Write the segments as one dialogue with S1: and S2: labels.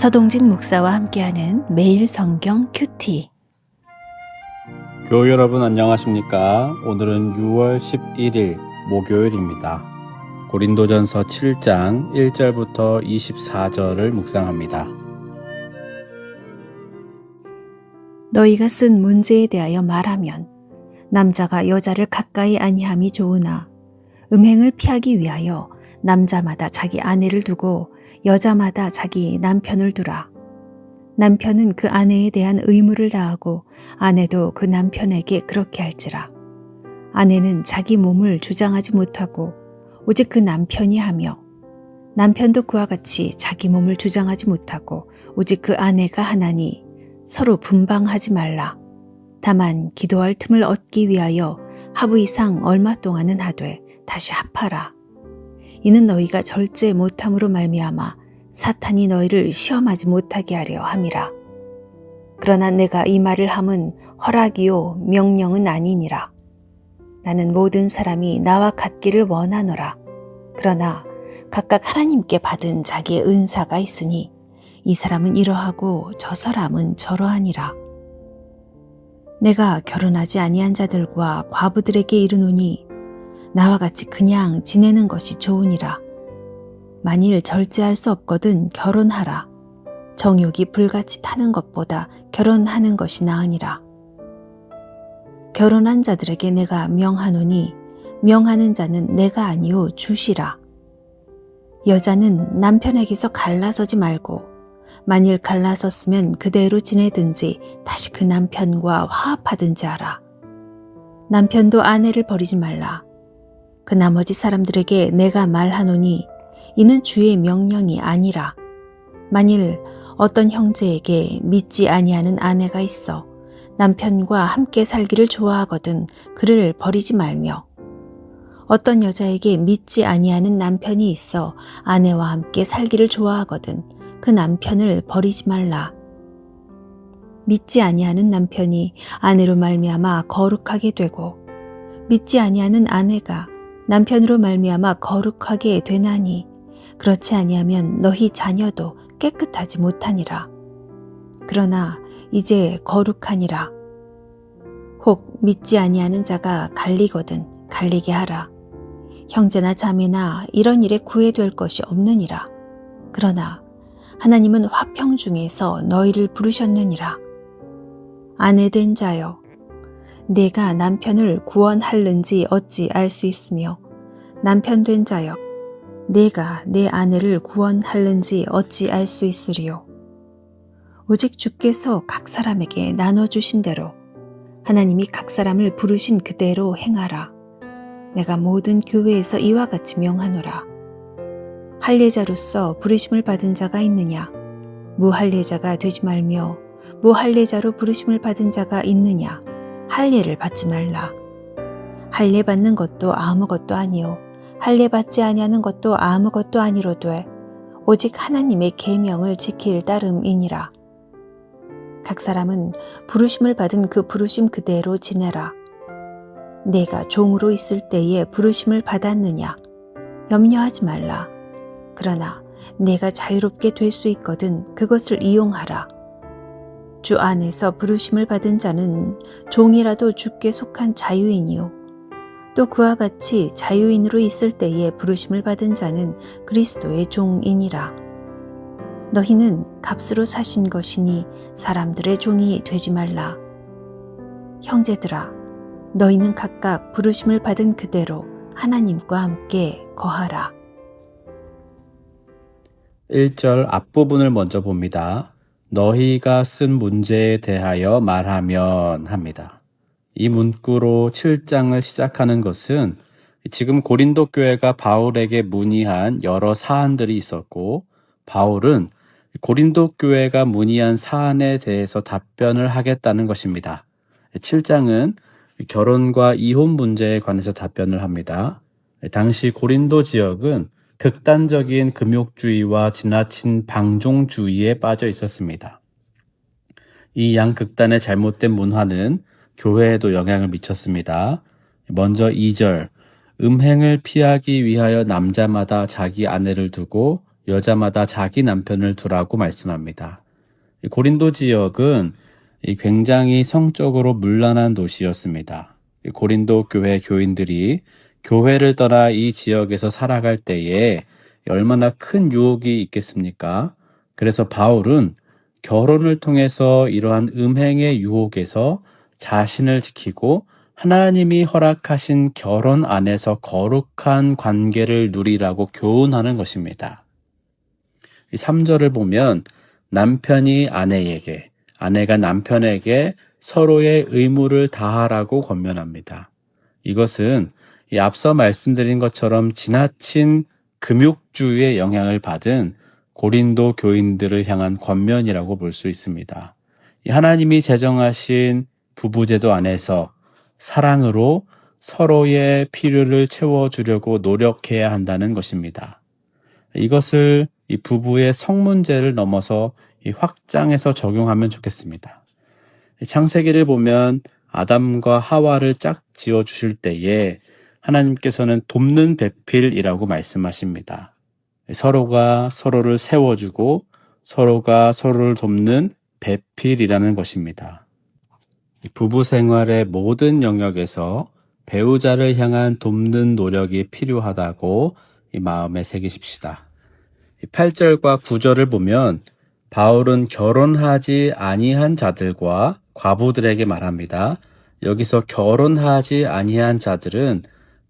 S1: 서동진 목사와 함께하는 매일 성경 큐티.
S2: 교우 여러분 안녕하십니까? 오늘은 6월 11일 목요일입니다. 고린도전서 7장 1절부터 24절을 묵상합니다.
S1: 너희가 쓴 문제에 대하여 말하면 남자가 여자를 가까이 아니함이 좋으나 음행을 피하기 위하여 남자마다 자기 아내를 두고 여자마다 자기 남편을 두라. 남편은 그 아내에 대한 의무를 다하고 아내도 그 남편에게 그렇게 할지라. 아내는 자기 몸을 주장하지 못하고 오직 그 남편이 하며 남편도 그와 같이 자기 몸을 주장하지 못하고 오직 그 아내가 하나니 서로 분방하지 말라. 다만 기도할 틈을 얻기 위하여 하부 이상 얼마 동안은 하되 다시 합하라. 이는 너희가 절제 못함으로 말미암아 사탄이 너희를 시험하지 못하게 하려 함이라. 그러나 내가 이 말을 함은 허락이요 명령은 아니니라. 나는 모든 사람이 나와 같기를 원하노라. 그러나 각각 하나님께 받은 자기의 은사가 있으니 이 사람은 이러하고 저 사람은 저러하니라. 내가 결혼하지 아니한 자들과 과부들에게 이르노니 나와 같이 그냥 지내는 것이 좋으니라. 만일 절제할 수 없거든 결혼하라. 정욕이 불같이 타는 것보다 결혼하는 것이 나으니라. 결혼한 자들에게 내가 명하노니 명하는 자는 내가 아니요 주시라. 여자는 남편에게서 갈라서지 말고 만일 갈라섰으면 그대로 지내든지 다시 그 남편과 화합하든지 하라. 남편도 아내를 버리지 말라. 그 나머지 사람들에게 내가 말하노니 이는 주의 명령이 아니라. 만일 어떤 형제에게 믿지 아니하는 아내가 있어 남편과 함께 살기를 좋아하거든 그를 버리지 말며 어떤 여자에게 믿지 아니하는 남편이 있어 아내와 함께 살기를 좋아하거든 그 남편을 버리지 말라. 믿지 아니하는 남편이 아내로 말미암아 거룩하게 되고 믿지 아니하는 아내가 남편으로 말미암아 거룩하게 되나니 그렇지 아니하면 너희 자녀도 깨끗하지 못하니라. 그러나 이제 거룩하니라. 혹 믿지 아니하는 자가 갈리거든 갈리게 하라. 형제나 자매나 이런 일에 구애될 것이 없느니라. 그러나 하나님은 화평 중에서 너희를 부르셨느니라. 아내된 자여, 내가 남편을 구원할는지 어찌 알 수 있으며 남편 된 자여, 내가 내 아내를 구원할는지 어찌 알 수 있으리요. 오직 주께서 각 사람에게 나눠주신 대로 하나님이 각 사람을 부르신 그대로 행하라. 내가 모든 교회에서 이와 같이 명하노라. 할례자로서 부르심을 받은 자가 있느냐? 무할례자가 되지 말며 무할례자로 부르심을 받은 자가 있느냐? 할례를 받지 말라. 할례 받는 것도 아무것도 아니요 할례 받지 아니하는 것도 아무것도 아니로되 오직 하나님의 계명을 지킬 따름이니라. 각 사람은 부르심을 받은 그 부르심 그대로 지내라. 내가 종으로 있을 때에 부르심을 받았느냐? 염려하지 말라. 그러나 내가 자유롭게 될 수 있거든 그것을 이용하라. 주 안에서 부르심을 받은 자는 종이라도 주께 속한 자유인이요 또 그와 같이 자유인으로 있을 때에 부르심을 받은 자는 그리스도의 종이니라. 너희는 값으로 사신 것이니 사람들의 종이 되지 말라. 형제들아, 너희는 각각 부르심을 받은 그대로 하나님과 함께 거하라.
S2: 1절 앞부분을 먼저 봅니다. 너희가 쓴 문제에 대하여 말하면 합니다. 이 문구로 7장을 시작하는 것은 지금 고린도 교회가 바울에게 문의한 여러 사안들이 있었고 바울은 고린도 교회가 문의한 사안에 대해서 답변을 하겠다는 것입니다. 7장은 결혼과 이혼 문제에 관해서 답변을 합니다. 당시 고린도 지역은 극단적인 금욕주의와 지나친 방종주의에 빠져 있었습니다. 이 양극단의 잘못된 문화는 교회에도 영향을 미쳤습니다. 먼저 2절, 음행을 피하기 위하여 남자마다 자기 아내를 두고 여자마다 자기 남편을 두라고 말씀합니다. 이 고린도 지역은 이 굉장히 성적으로 문란한 도시였습니다. 이 고린도 교회 교인들이 교회를 떠나 이 지역에서 살아갈 때에 얼마나 큰 유혹이 있겠습니까? 그래서 바울은 결혼을 통해서 이러한 음행의 유혹에서 자신을 지키고 하나님이 허락하신 결혼 안에서 거룩한 관계를 누리라고 교훈하는 것입니다. 이 3절을 보면 남편이 아내에게, 아내가 남편에게 서로의 의무를 다하라고 권면합니다. 이것은 이 앞서 말씀드린 것처럼 지나친 금욕주의의 영향을 받은 고린도 교인들을 향한 권면이라고 볼 수 있습니다. 이 하나님이 제정하신 부부제도 안에서 사랑으로 서로의 필요를 채워주려고 노력해야 한다는 것입니다. 이것을 이 부부의 성문제를 넘어서 이 확장해서 적용하면 좋겠습니다. 창세기를 보면 아담과 하와를 짝 지어 주실 때에 하나님께서는 돕는 배필이라고 말씀하십니다. 서로가 서로를 세워주고 서로가 서로를 돕는 배필이라는 것입니다. 부부 생활의 모든 영역에서 배우자를 향한 돕는 노력이 필요하다고 이 마음에 새기십시다. 8절과 9절을 보면 바울은 결혼하지 아니한 자들과 과부들에게 말합니다. 여기서 결혼하지 아니한 자들은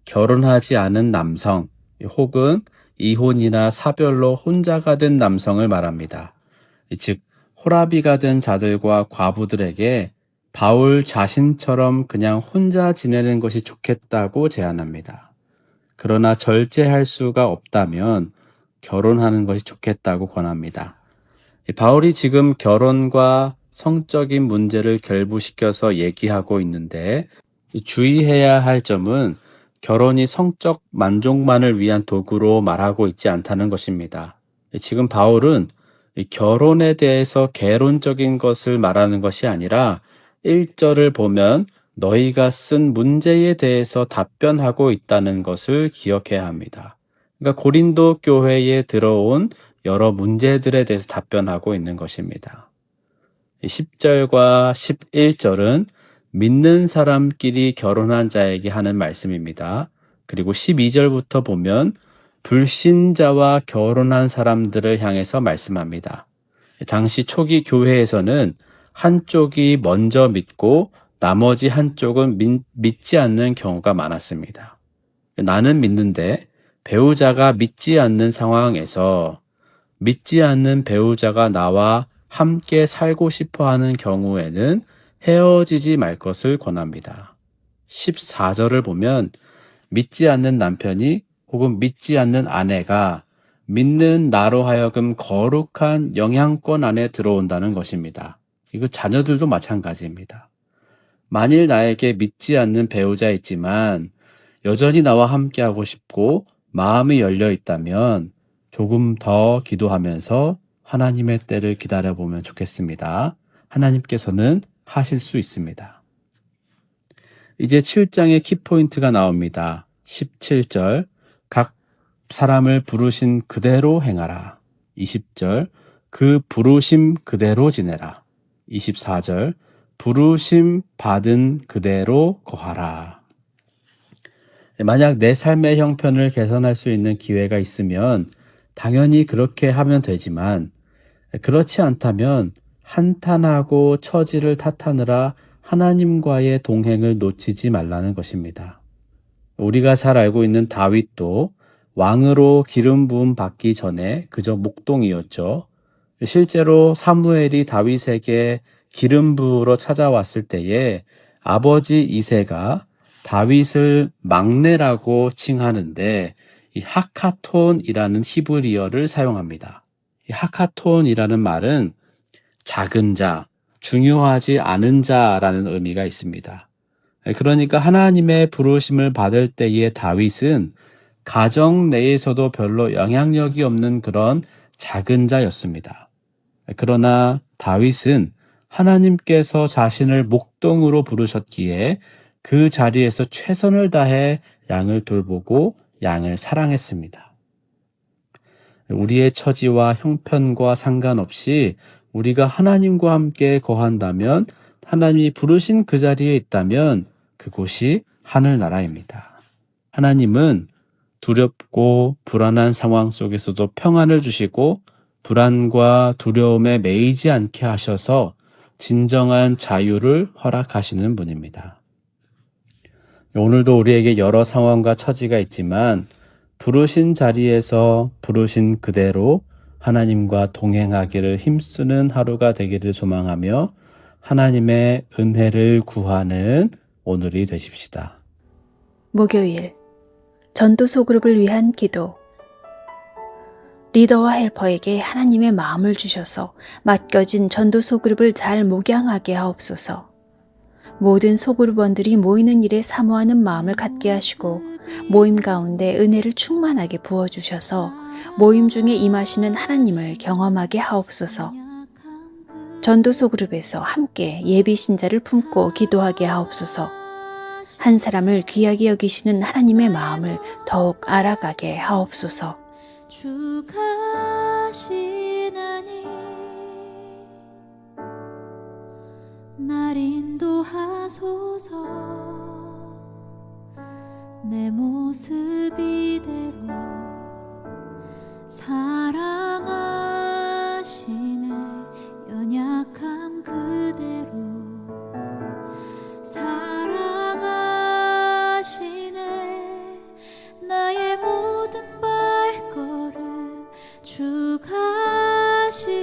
S2: 결혼하지 않은 남성 혹은 이혼이나 사별로 혼자가 된 남성을 말합니다. 즉 호라비가 된 자들과 과부들에게 바울 자신처럼 그냥 혼자 지내는 것이 좋겠다고 제안합니다. 그러나 절제할 수가 없다면 결혼하는 것이 좋겠다고 권합니다. 바울이 지금 결혼과 성적인 문제를 결부시켜서 얘기하고 있는데 주의해야 할 점은 결혼이 성적 만족만을 위한 도구로 말하고 있지 않다는 것입니다. 지금 바울은 결혼에 대해서 개론적인 것을 말하는 것이 아니라 1절을 보면 너희가 쓴 문제에 대해서 답변하고 있다는 것을 기억해야 합니다. 그러니까 고린도 교회에 들어온 여러 문제들에 대해서 답변하고 있는 것입니다. 10절과 11절은 믿는 사람끼리 결혼한 자에게 하는 말씀입니다. 그리고 12절부터 보면 불신자와 결혼한 사람들을 향해서 말씀합니다. 당시 초기 교회에서는 한쪽이 먼저 믿고 나머지 한쪽은 믿지 않는 경우가 많았습니다. 나는 믿는데 배우자가 믿지 않는 상황에서 믿지 않는 배우자가 나와 함께 살고 싶어 하는 경우에는 헤어지지 말 것을 권합니다. 14절을 보면 믿지 않는 남편이 혹은 믿지 않는 아내가 믿는 나로 하여금 거룩한 영향권 안에 들어온다는 것입니다. 이거 자녀들도 마찬가지입니다. 만일 나에게 믿지 않는 배우자 있지만 여전히 나와 함께하고 싶고 마음이 열려 있다면 조금 더 기도하면서 하나님의 때를 기다려보면 좋겠습니다. 하나님께서는 하실 수 있습니다. 이제 7장의 키포인트가 나옵니다. 17절 각 사람을 부르신 그대로 행하라. 20절 그 부르심 그대로 지내라. 24절 부르심 받은 그대로 거하라. 만약 내 삶의 형편을 개선할 수 있는 기회가 있으면 당연히 그렇게 하면 되지만 그렇지 않다면 한탄하고 처지를 탓하느라 하나님과의 동행을 놓치지 말라는 것입니다. 우리가 잘 알고 있는 다윗도 왕으로 기름 부음 받기 전에 그저 목동이었죠. 실제로 사무엘이 다윗에게 기름 부으러 찾아왔을 때에 아버지 이새가 다윗을 막내라고 칭하는데 이 하카톤이라는 히브리어를 사용합니다. 이 하카톤이라는 말은 작은 자, 중요하지 않은 자라는 의미가 있습니다. 그러니까 하나님의 부르심을 받을 때의 다윗은 가정 내에서도 별로 영향력이 없는 그런 작은 자였습니다. 그러나 다윗은 하나님께서 자신을 목동으로 부르셨기에 그 자리에서 최선을 다해 양을 돌보고 양을 사랑했습니다. 우리의 처지와 형편과 상관없이 우리가 하나님과 함께 거한다면, 하나님이 부르신 그 자리에 있다면 그곳이 하늘나라입니다. 하나님은 두렵고 불안한 상황 속에서도 평안을 주시고 불안과 두려움에 매이지 않게 하셔서 진정한 자유를 허락하시는 분입니다. 오늘도 우리에게 여러 상황과 처지가 있지만 부르신 자리에서 부르신 그대로 하나님과 동행하기를 힘쓰는 하루가 되기를 소망하며 하나님의 은혜를 구하는 오늘이 되십시다.
S1: 목요일 전도소 그룹을 위한 기도. 리더와 헬퍼에게 하나님의 마음을 주셔서 맡겨진 전도소 그룹을 잘 목양하게 하옵소서. 모든 소그룹원들이 모이는 일에 사모하는 마음을 갖게 하시고 모임 가운데 은혜를 충만하게 부어주셔서 모임 중에 임하시는 하나님을 경험하게 하옵소서. 전도소 그룹에서 함께 예비 신자를 품고 기도하게 하옵소서. 한 사람을 귀하게 여기시는 하나님의 마음을 더욱 알아가게 하옵소서.
S3: 주 가시나니 날 인도하소서. 내 모습 이대로 사랑하시네. 연약함 그대로 사랑하시네. 나의 모든 발걸음 주 가시나니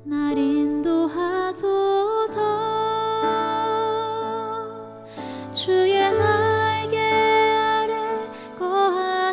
S3: 날 인도하소서. 주의 날개 아래 거하는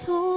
S3: 소리